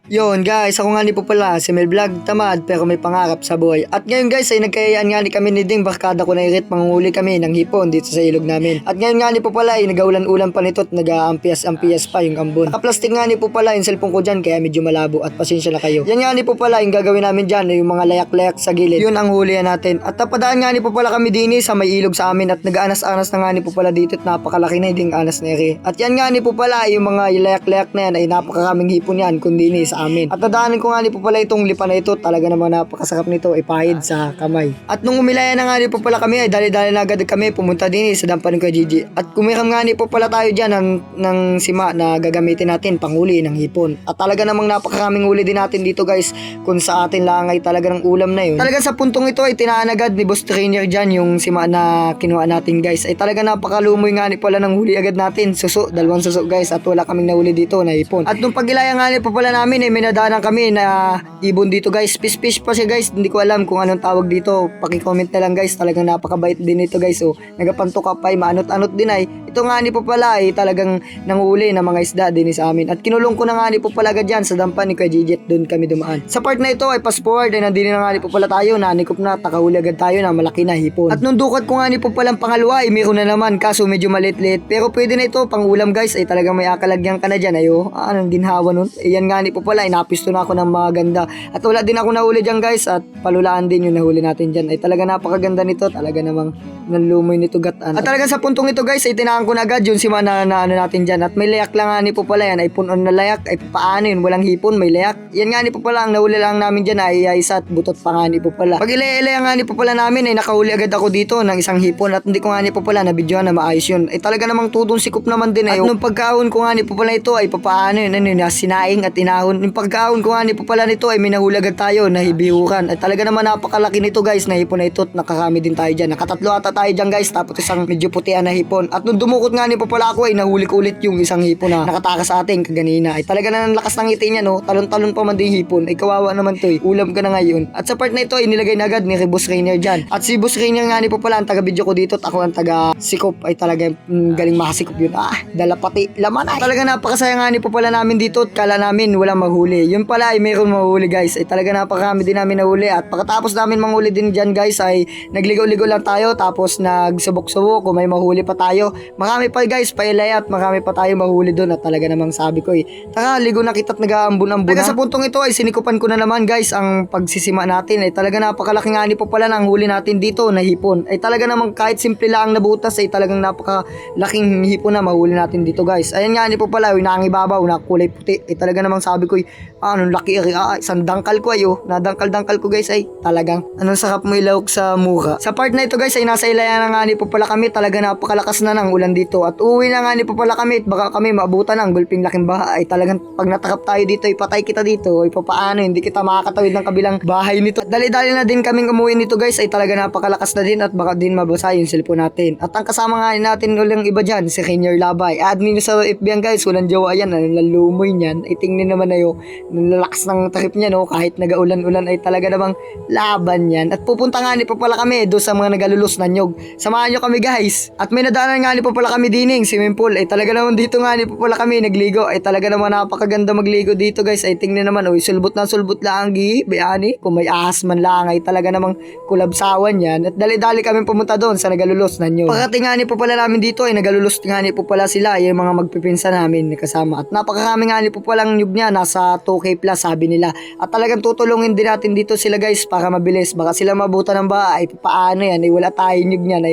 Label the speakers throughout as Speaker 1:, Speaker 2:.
Speaker 1: Yun guys, ako nga ni po pala si Mel Vlog, tamad pero may pangarap sa buhay. At ngayon guys ay nagkayaan nga ni kami ni Ding, barkada ko na irit, manguhuli kami ng hipon dito sa ilog namin. At ngayon nga ni po pala ay nagaulan-ulan pa nito at nag-aampias-ampias pa yung ambon. Nakaplastic nga ni po pala yung cellphone ko dyan kaya medyo malabo at pasensya na kayo. Yan nga ni po pala yung gagawin namin dyan, yung mga layak-layak sa gilid. Yun ang hulihan natin. At napadaan nga ni po pala kami dini sa may ilog sa amin at nag-anas-anas na nga ni po pala dito at napakalaki na yung anas na ere. At yan nga ni po pala yung mga layak-layak na yan ay napakaraming hipon yan kundi ni sa amin. At nadaanan ko nga ni po pala itong lipa na ito, talaga naman napakasarap nito, ipahid sa kamay. At nung umilaya na nga ni po pala kami ay dali-dali na agad kami pumunta din sa dampanin ko Gigi. At kumiram nga ni po pala tayo dyan ng sima na gagamitin natin panghuli ng hipon. At talaga namang napakaraming huli din natin dito guys, kung sa atin lang ay talaga ng ulam na yun. Talaga sa puntong ito ay tinaan agad ni Boss Trainer dyan yung sima na kinuha natin guys. Ay talaga napakalumoy nga ni pala ng huli agad natin, suso, dalawang suso guys, at wala kaming nahuli dito na hipon. At nung pagilaya nga ni po pala namin ay minadaanan kami na ibon dito guys, fish pa siya guys, hindi ko alam kung anong tawag dito, paki-comment na lang guys, talagang napakabait din ito guys. So nagapantok pa ay maanot-anot din ay ito nga ni po pala ay talagang nanguli ng mga isda din sa amin. At kinulong ko na nga ni po pala agad dyan sa dampan ni Kuya Gigi, doon kami dumaan. Sa part na ito ay fast forward ay nandini na nga ni po pala tayo, nanikop na, takahuli agad tayo na malaki na hipon. At nung dukat ko nga ni po palang pangalawa ay meron na naman, kaso medyo maliit-liit, pero pwede na ito pang ulam guys, ay talagang may akalagyan ka na dyan. Ayo, anong ginhawa nun, ayan nga ni po pala ay napisto na ako ng mga ganda. At wala din ako nahuli dyan guys, at palulaan din yung nahuli natin dyan. Ay talaga napakaganda nito, talaga namang nanlumoy nito gatan. At talaga sa puntong ito guys ay tinaan ko na agad yung sima na ano natin dyan. At may layak lang nga ni po pala yan, ay punon na layak, ay paano yun, walang hipon, may layak. Yan nga ni po pala, ang nahuli lang namin dyan ay isa at butot pa nga ni po pala. Pag ilaya nga ni po pala namin ay nakahuli agad ako dito ng isang hipon, at hindi ko nga ni po pala nabidyohan na maayos yun. Ay talaga namang tudong sikop naman din ay. At nung pagkaon ko nga ni po pala ito ay papaano yun, sinaing at inahon. Yung pagkaon ko nga ni po pala nito ay may nahuli agad tayo na hibihukan. Ay talaga naman napakalaki nito guys na hipon na ito, at nakarami din tayo dyan. Nakatatlo ata tayo dyan guys, tapos isang medyo putian na hipon. At nung dumukot nga ni po pala ako ay nahuli ko ulit yung isang hipon na nakatakas sa atin kaganina. Ay talaga na lakas ng ngiti niya no, talon-talon pa man din hipon. Ay kawawa naman to eh, ulam ka na ngayon. At sa part na ito ay nilagay na agad ni Boss Rainier dyan. At si Boss Rainier nga ni po pala ang taga-video ko dito, at ako ang taga-sikop. Ay talaga galing makasikop yun. Dala pati laman ay. Talaga napakasaya nga ni po pala namin dito, at kala namin walang maghuli. Yun pala ay mayroon mahuli guys. Ay talaga napakarami din namin nahuli. At pagkatapos namin manghuli din dyan guys ay nagligaw-ligaw lang tayo, tapos nagsubok-subok kung may mahuli pa tayo. Marami pa guys, pailay, at marami pa tayo mahuli doon. At talaga namang sabi ko tara, ligo na kita't nag-aambon-ambon na. Sa puntong ito ay sinikupan ko na naman guys ang pagsisima natin. Ay talaga napakalaki nga ni po pala ng huli natin dito na hipon. Ay talaga namang kahit simple lang na butas ay talagang napakalaking hipon na mahuli natin dito guys. Ayan nga ni po pala, nangibabaw na kulay puti. Ay talaga namang sabi ko anong laki isang dangkal ko nadangkal-dangkal ko guys. Ay talagang anong sarap mo ilawok sa mukha. Sa part na ito guys ay nasa ilaya na nga ni po pala kami, talaga napakalakas na ng ulan dito. At uwi na nga ni po pala kami, at baka kami maabutan ng gulping laking baha. Ay talagang pag natakap tayo dito ay patay kita dito, ay papaano hindi kita makakatawid ng kabilang bahay nito. At dali-dali na din kaming umuwi nito guys, ay talaga napakalakas na din, at baka din mabasa yung cellphone natin. At ang kasama nga natin ulang iba dyan, si Rainier Labay. Add nyo sa FB yan guys, walang jowa yan, nalumoy niyan. Ay tingnan naman na yung nalakas ng trip niya no, kahit nagaulan-ulan ay talaga namang laban yan. At pupunta nga ni po pala kami doon sa mga nagalulos na nyog. Samahan nyo kami guys. At may nadaanan nga ni po pala kami dining swimming pool. Ay talaga naman dito nga ni po pala kami nagligo. Ay talaga naman napakaganda magligo dito guys. Ay tingnan naman, sulbot na sulbot lang bayani. Kung may ahas man lang ay talaga namang kulabsawan yan. At dali-dali kami pumunta doon sa nagalulos na nyog. Pagkati nga ni po pala namin dito ay nagalulos nga ni po pala sila, yung mga magpipinsa namin kasama. At napakarami nga ni po palang nyog niya, nasa 2K plus sabi nila. At talagang tutulungin din natin dito sila guys para mabilis. Baka sila mabutan ng bahay, paano yan, ay wala tayong nyug niyan,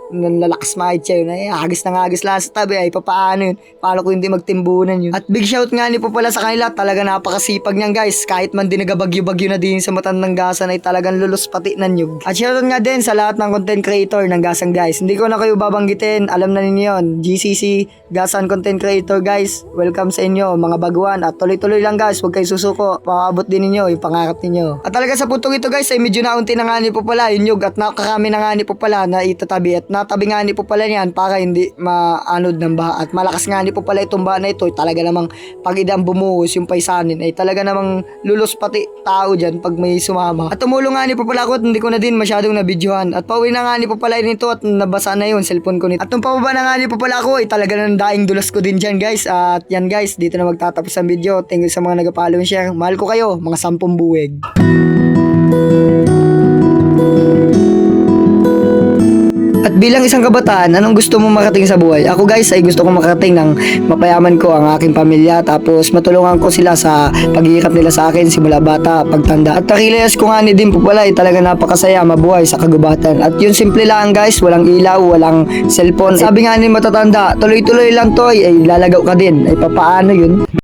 Speaker 1: nalalakas mahit siya yun, ay hagis na hagis lang sa tabi, ay papaano yun, paano ko hindi magtimbunan yun. At big shout nga ni po pala sa kanila, talaga napakasipag niyan guys, kahit man din nagabagyo-bagyo na din sa Matandang Gasan ay talagang lulus pati ng nyug. At shoutout nga din sa lahat ng content creator ng Gasan guys, hindi ko na kayo babanggitin, alam na ninyo yun, GCC Gasan content creator guys, welcome sa inyo mga baguhan, at tuloy-tuloy lang guys, huwag kayo susuko, paabot din ninyo yung pangarap ninyo. At talaga sa puntong ito guys ay medyo naunti na nga ni po pala yung nyug, at nakarami na nga ni po pala na itatabi, at natabi nga ni po pala niyan para hindi maanod ng baha. At malakas nga ni po pala itong baha na ito. Talaga namang pag idang bumuhos yung paisanin ay talaga namang lulos pati tao dyan pag may sumama. At tumulong nga ni po pala ako at hindi ko na din masyadong nabidyohan. At pauwi na nga ni po pala nito at nabasa na yun cellphone ko nito. At nung pababa na nga ni po pala ako ay talaga nang daing dulas ko din dyan guys. At yan guys, dito na magtatapos ang video. Thank you sa mga nag-follow and share. Mahal ko kayo, mga 10 buwig. At bilang isang kabataan, anong gusto mong makating sa buhay? Ako guys ay gusto kong makarating ng mapayaman ko ang aking pamilya, tapos matulungan ko sila sa paghihirap nila sa akin simula bata, pagtanda. At nakilayas ko nga ni din po pala ay talaga napakasaya mabuhay sa kagubatan. At yun simple lang guys, walang ilaw, walang cellphone. Sabi nga ni matatanda, tuloy-tuloy lang to ay lalagaw ka din. Ay papaano yun?